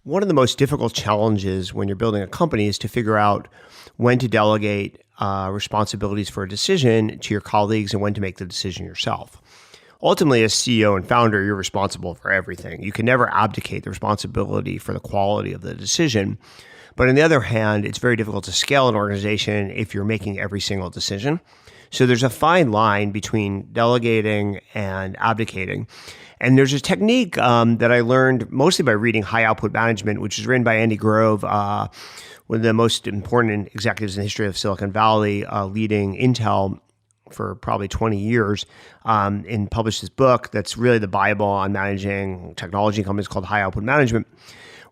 One of the most difficult challenges when you're building a company is to figure out when to delegate responsibilities for a decision to your colleagues and when to make the decision yourself. Ultimately, as CEO and founder, you're responsible for everything. You can never abdicate the responsibility for the quality of the decision. But on the other hand, it's very difficult to scale an organization if you're making every single decision. So there's a fine line between delegating and abdicating. And there's a technique that I learned mostly by reading High Output Management, which is written by Andy Grove, one of the most important executives in the history of Silicon Valley, leading Intel for probably 20 years, and published this book that's really the Bible on managing technology companies called High Output Management,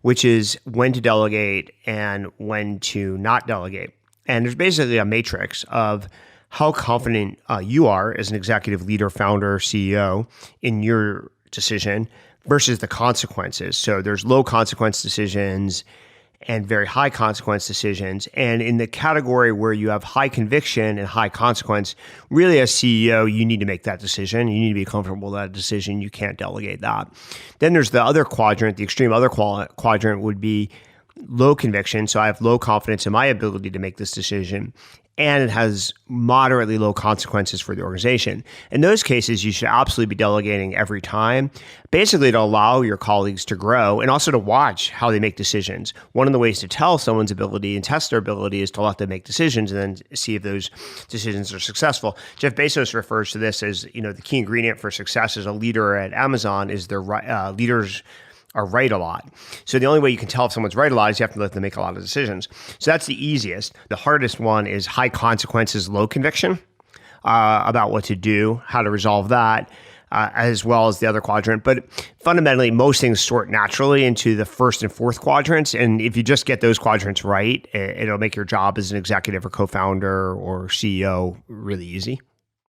which is when to delegate and when to not delegate. And there's basically a matrix of how confident you are as an executive leader, founder, CEO in your decision versus the consequences. So there's low consequence decisions and very high consequence decisions. And in the category where you have high conviction and high consequence, really as CEO, you need to make that decision. You need to be comfortable with that decision. You can't delegate that. Then there's the other quadrant, the extreme other quadrant would be low conviction. So I have low confidence in my ability to make this decision, and it has moderately low consequences for the organization. In those cases, you should absolutely be delegating every time, basically to allow your colleagues to grow and also to watch how they make decisions. One of the ways to tell someone's ability and test their ability is to let them make decisions and then see if those decisions are successful. Jeff Bezos refers to this as, the key ingredient for success as a leader at Amazon is their leaders are right a lot. So the only way you can tell if someone's right a lot is you have to let them make a lot of decisions. So that's the easiest. The hardest one is high consequences, low conviction, about what to do, how to resolve that, as well as the other quadrant. But fundamentally, most things sort naturally into the first and fourth quadrants. And if you just get those quadrants right, it'll make your job as an executive or co-founder or CEO really easy.